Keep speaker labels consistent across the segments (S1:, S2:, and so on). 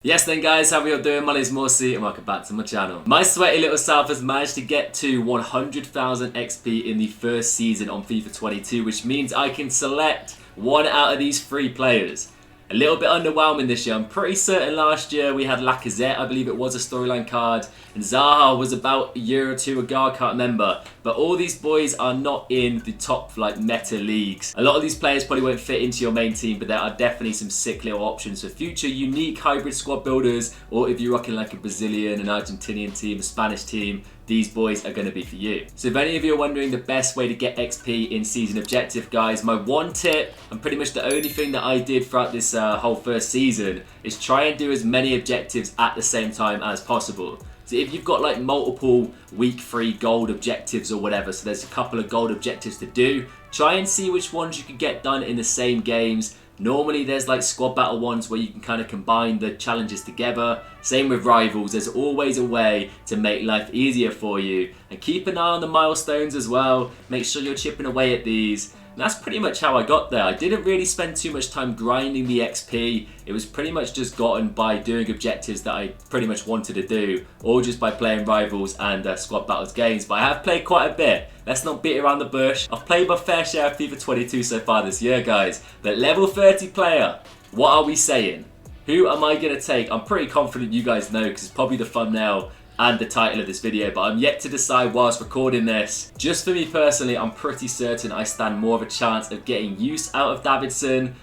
S1: Yes then guys, how are we all doing? My name is Morsi and welcome back to my channel. My sweaty little self has managed to get to 100,000 XP in the first season on FIFA 22, which means I can select one out of these three players. A little bit underwhelming this year. I'm pretty certain last year we had Lacazette, I believe it was a storyline card, and Zaha was about a year or two ago, I can't remember. But all these boys are not in the top meta leagues. A lot of these players probably won't fit into your main team, but there are definitely some sick little options for future unique hybrid squad builders, or if you're rocking like a Brazilian, an Argentinian team, a Spanish team, these boys are going to be for you. So if any of you are wondering the best way to get XP in season objective, guys, my one tip, and pretty much the only thing that I did throughout this whole first season, is try and do as many objectives at the same time as possible. So if you've got like multiple week 3 gold objectives or whatever, so there's a couple of gold objectives to do, try and see which ones you can get done in the same games. Normally there's like squad battle ones where you can kind of combine the challenges together. Same with rivals, there's always a way to make life easier for you. And keep an eye on the milestones as well, make sure you're chipping away at these. And that's pretty much how I got there. I didn't really spend too much time grinding the XP. It was pretty much just gotten by doing objectives that I pretty much wanted to do, or just by playing rivals and squad battles games. But I have played quite a bit. Let's not beat around the bush. I've played my fair share of FIFA 22 so far this year, guys. But level 30 player, what are we saying? Who am I going to take? I'm pretty confident you guys know because it's probably the thumbnail and the title of this video, but I'm yet to decide whilst recording this. Just for me personally, I'm pretty certain I stand more of a chance of getting use out of Davidson.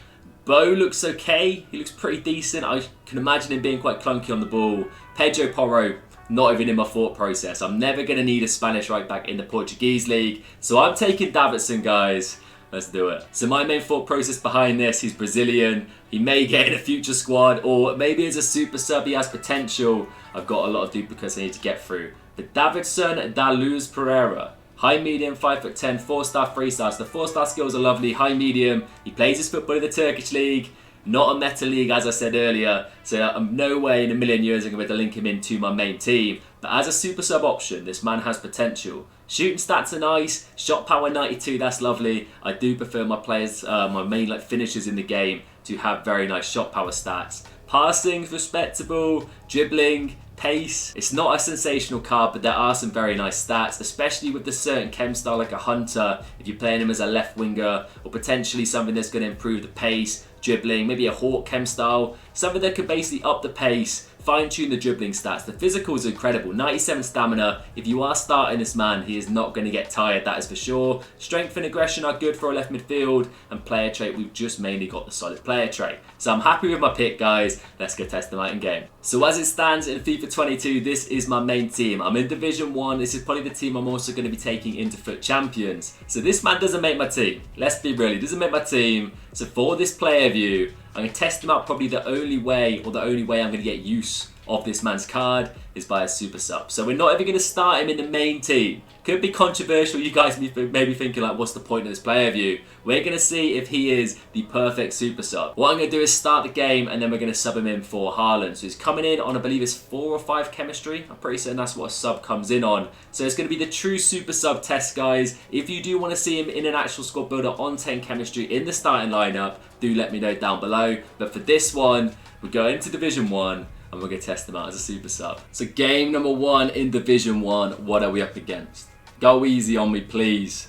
S1: Bo looks okay, he looks pretty decent. I can imagine him being quite clunky on the ball. Pedro Porro, not even in my thought process. I'm never going to need a Spanish right back in the Portuguese league, so I'm taking Davidson, guys. Let's do it. So my main thought process behind this, he's Brazilian. He may get in a future squad, or maybe as a super sub he has potential. I've got a lot of duplicates I need to get through. But Davidson da Luz Pereira. High medium, 5'10", 4-star, 3-stars. The 4-star skills are lovely. High medium. He plays his football in the Turkish league. Not a meta league, as I said earlier. So I'm no way in a million years I'm going to link him into my main team. But as a super sub option, this man has potential. Shooting stats are nice. Shot power 92, that's lovely. I do prefer my players, my main finishers in the game to have very nice shot power stats. Passing's respectable. Dribbling, pace. It's not a sensational card, but there are some very nice stats, especially with the certain chem style like a hunter, if you're playing him as a left winger, or potentially something that's going to improve the pace, dribbling, maybe a hawk chem style, something that could basically up the pace, fine-tune the dribbling stats. The physical is incredible, 97 stamina. If you are starting this man, he is not going to get tired, that is for sure. Strength and aggression are good for a left midfield, and player trait, we've just mainly got the solid player trait. So I'm happy with my pick, guys. Let's go test them out in game. So as it stands in FIFA 22, this is my main team. I'm in Division 1. This is probably the team I'm also going to be taking into FUT Champions. So this man doesn't make my team. Let's be real, he doesn't make my team. So for this player view, I'm going to test him out. Probably the only way I'm going to get use of this man's card is by a super sub. So we're not even going to start him in the main team. Could be controversial, you guys may be thinking like, what's the point of this player view? We're going to see if he is the perfect super sub. What I'm going to do is start the game and then we're going to sub him in for Haaland. So he's coming in on, I believe it's 4 or 5 chemistry. I'm pretty certain that's what a sub comes in on. So it's going to be the true super sub test, guys. If you do want to see him in an actual squad builder on 10 chemistry in the starting lineup, do let me know down below. But for this one, we're going into Division 1. And we're going to test them out as a super sub. So game number 1 in Division 1. What are we up against? Go easy on me, please.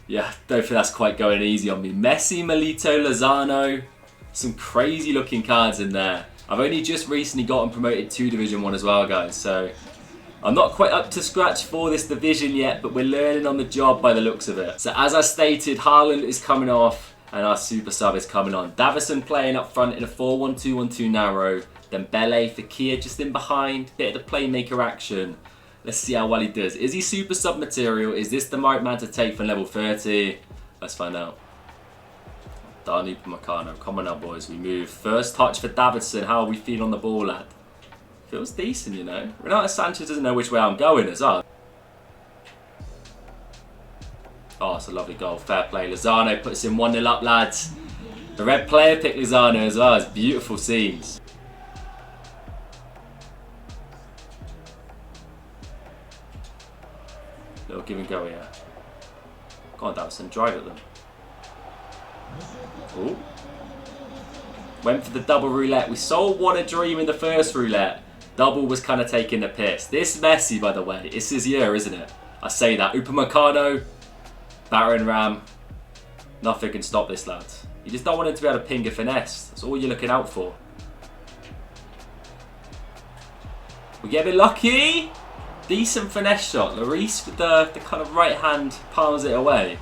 S1: Yeah, don't think that's quite going easy on me. Messi, Milito, Lozano. Some crazy looking cards in there. I've only just recently gotten promoted to Division 1 as well, guys. So I'm not quite up to scratch for this division yet, but we're learning on the job by the looks of it. So as I stated, Haaland is coming off and our super sub is coming on. Davidson playing up front in a 4-1-2-1-2 narrow. Then Bele, Fekir just in behind. Bit of the playmaker action. Let's see how well he does. Is he super sub material? Is this the right man to take from level 30? Let's find out. Dani Upamecano. Come on now, boys. We move. First touch for Davidson. How are we feeling on the ball, lad? Feels decent, you know. Renato Sanchez doesn't know which way I'm going as well. Oh, it's a lovely goal. Fair play. Lozano puts in 1-0 up, lads. The red player picked Lozano as well. It's beautiful scenes. Little give and go here. Go on, Davidson, drive at them. Ooh. Went for the double roulette. We saw what a dream in the first roulette. Double was kind of taking the piss. This Messi, by the way, it's his year, isn't it? I say that. Upamecano, Baron Ram. Nothing can stop this, lad. You just don't want him to be able to ping a finesse. That's all you're looking out for. We get a bit lucky. Decent finesse shot. Lloris with the kind of right hand palms it away.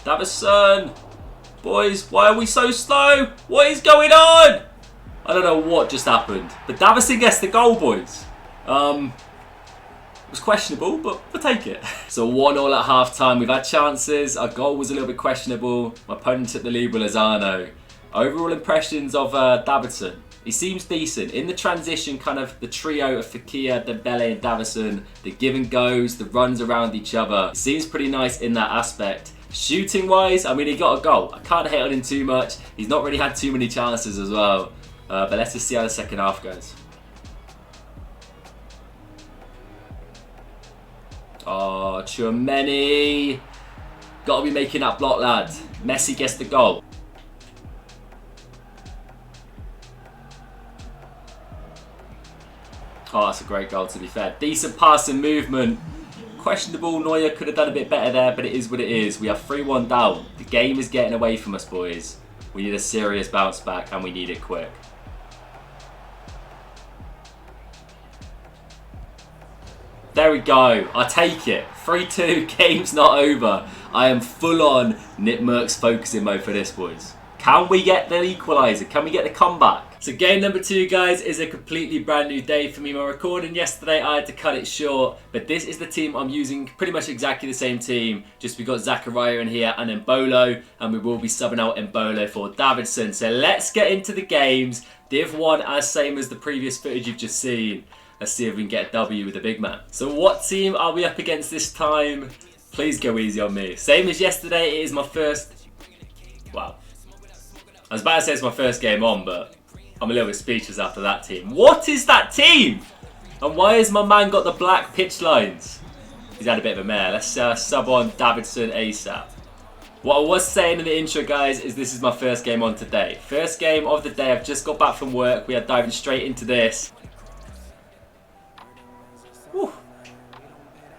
S1: Davidson. Boys, why are we so slow? What is going on? I don't know what just happened. But Davidson gets the goal, boys. It was questionable, but we'll take it. So 1-1 at half-time. We've had chances. Our goal was a little bit questionable. My opponent took the lead with Lozano. Overall impressions of Davidson. He seems decent. In the transition, kind of the trio of Fekir, Dembele and Davidson, the give and goes, the runs around each other. It seems pretty nice in that aspect. Shooting wise, I mean, he got a goal. I can't hate on him too much. He's not really had too many chances as well. But let's just see how the second half goes. Oh, Tchouameni. Got to be making that block, lad. Messi gets the goal. Oh, that's a great goal, to be fair. Decent passing movement. Questionable. Neuer could have done a bit better there, but it is what it is. We are 3-1 down. The game is getting away from us, boys. We need a serious bounce back, and we need it quick. There we go. I take it. 3-2. Game's not over. I am full on Nip Merck's focusing mode for this, boys. Can we get the equaliser? Can we get the comeback? So game number 2, guys, is a completely brand new day for me. My recording yesterday, I had to cut it short. But this is the team I'm using. Pretty much exactly the same team. Just we got Zakaria in here and Embolo. And we will be subbing out Embolo for Davidson. So let's get into the games. Div 1 as same as the previous footage you've just seen. Let's see if we can get a W with the big man. So what team are we up against this time? Please go easy on me. Same as yesterday, it is my first... Wow. I was about to say it's my first game on, but I'm a little bit speechless after that team. What is that team? And why has my man got the black pitch lines? He's had a bit of a mare. Let's sub on Davidson ASAP. What I was saying in the intro, guys, is this is my first game on today. First game of the day. I've just got back from work. We are diving straight into this. Whew.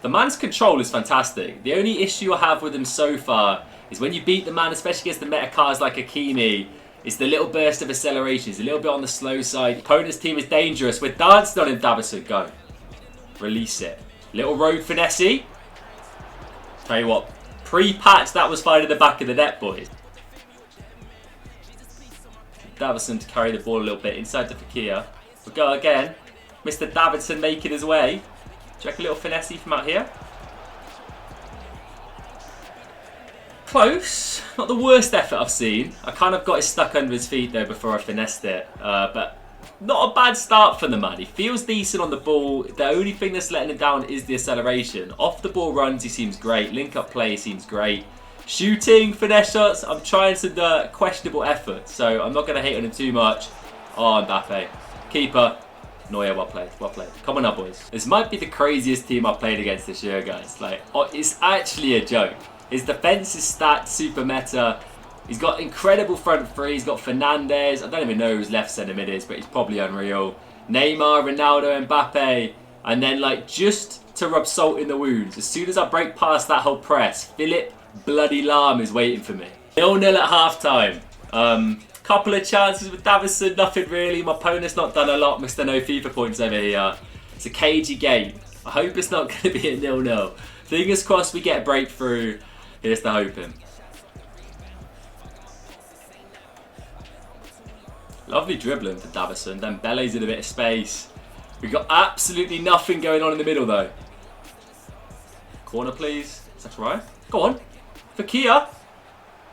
S1: The man's control is fantastic. The only issue I have with him so far is when you beat the man, especially against the meta cars like Hakimi, it's the little burst of acceleration. It's a little bit on the slow side. Opponent's team is dangerous. We're dancing on him, Davidson. Go. Release it. Little road finesse. Tell you what, pre-patch, that was fine in the back of the net, boys. Davidson to carry the ball a little bit inside the Fekir. We'll go again. Mr. Davidson making his way. Check a little finesse from out here. Close. Not the worst effort I've seen. I kind of got it stuck under his feet though before I finessed it. But not a bad start for the man. He feels decent on the ball. The only thing that's letting him down is the acceleration. Off the ball runs, he seems great. Link up play seems great. Shooting, finesse shots, I'm trying some questionable effort. So I'm not going to hate on him too much. Oh, Mbappe. Keeper. Neuer, well played, well played. Come on now, boys. This might be the craziest team I've played against this year, guys. Like, oh, it's actually a joke. His defense is stacked, super meta. He's got incredible front three. He's got Fernandes. I don't even know who his left centre mid is, but he's probably unreal. Neymar, Ronaldo, Mbappe. And then, like, just to rub salt in the wounds, as soon as I break past that whole press, Philip bloody Lahm is waiting for me. 0-0 at half-time. Couple of chances with Davidson, nothing really. My opponent's not done a lot. Mr. No FIFA points over here. It's a cagey game. I hope it's not going to be a 0-0. Fingers crossed we get a breakthrough. Here's the hoping. Lovely dribbling for Davidson. Then Dembele's in a bit of space. We've got absolutely nothing going on in the middle though. Corner please. Is that right? Go on. Fekir.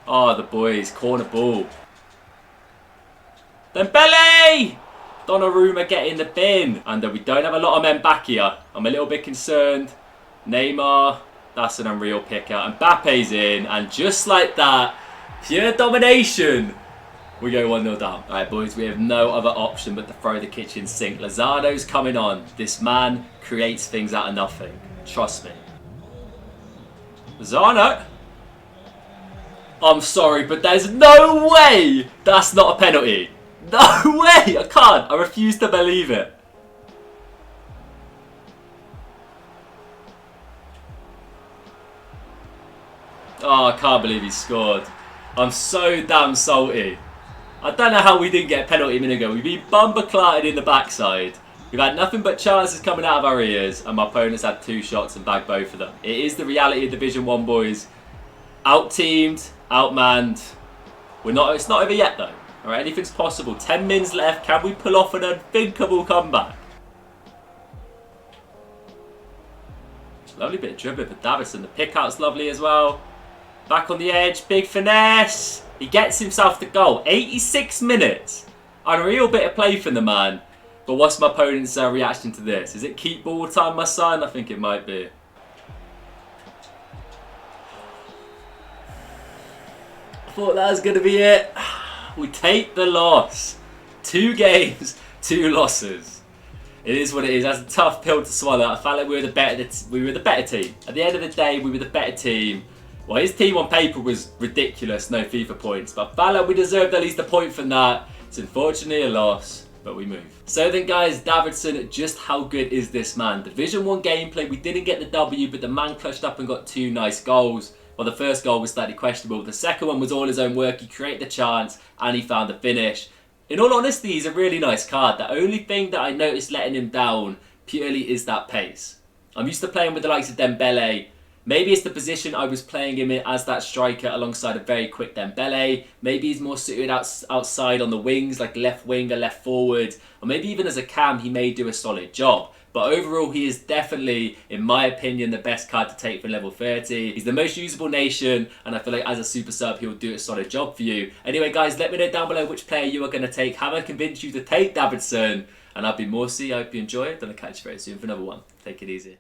S1: Oh, the boys. Corner ball. Dembele! Donnarumma get in the bin. And we don't have a lot of men back here. I'm a little bit concerned. Neymar. That's an unreal pick out. Mbappe's in. And just like that, pure domination. We go 1-0 down. Alright, boys, we have no other option but to throw the kitchen sink. Lozano's coming on. This man creates things out of nothing. Trust me. Lozano. I'm sorry, but there's no way that's not a penalty. No way! I can't. I refuse to believe it. Oh, I can't believe he scored. I'm so damn salty. I don't know how we didn't get a penalty a minute ago. We've been bumper-clattered in the backside. We've had nothing but chances coming out of our ears, and my opponent's had 2 shots and bagged both of them. It is the reality of Division 1, boys. Out-teamed, outmanned. It's not over yet, though. All right, anything's possible. 10 mins left. Can we pull off an unthinkable comeback? Lovely bit of dribbling for Davidson. The pick-out's lovely as well. Back on the edge. Big finesse. He gets himself the goal. 86 minutes. Unreal bit of play from the man. But what's my opponent's reaction to this? Is it keep ball time, my son? I think it might be. I thought that was going to be it. We take the loss. 2 games, 2 losses. It is what it is. That's a tough pill to swallow. I felt like we were the better team. At the end of the day, we were the better team. Well, his team on paper was ridiculous, no FIFA points. But I felt like we deserved at least a point from that. It's unfortunately a loss, but we move. So then, guys, Davidson, just how good is this man? Division 1 gameplay, we didn't get the W, but the man clutched up and got 2 nice goals. Well, the first goal was slightly questionable. The second one was all his own work. He created the chance, and he found the finish. In all honesty, he's a really nice card. The only thing that I noticed letting him down purely is that pace. I'm used to playing with the likes of Dembele. Maybe it's the position I was playing him in as that striker alongside a very quick Dembele. Maybe he's more suited outside on the wings, like left wing or left forward. Or maybe even as a cam, he may do a solid job. But overall, he is definitely, in my opinion, the best card to take for level 30. He's the most usable nation, and I feel like as a super sub, he'll do a solid job for you. Anyway, guys, let me know down below which player you are going to take. Have I convinced you to take Davidson? And I've been Morsey. I hope you enjoyed, and I'll catch you very soon for another one. Take it easy.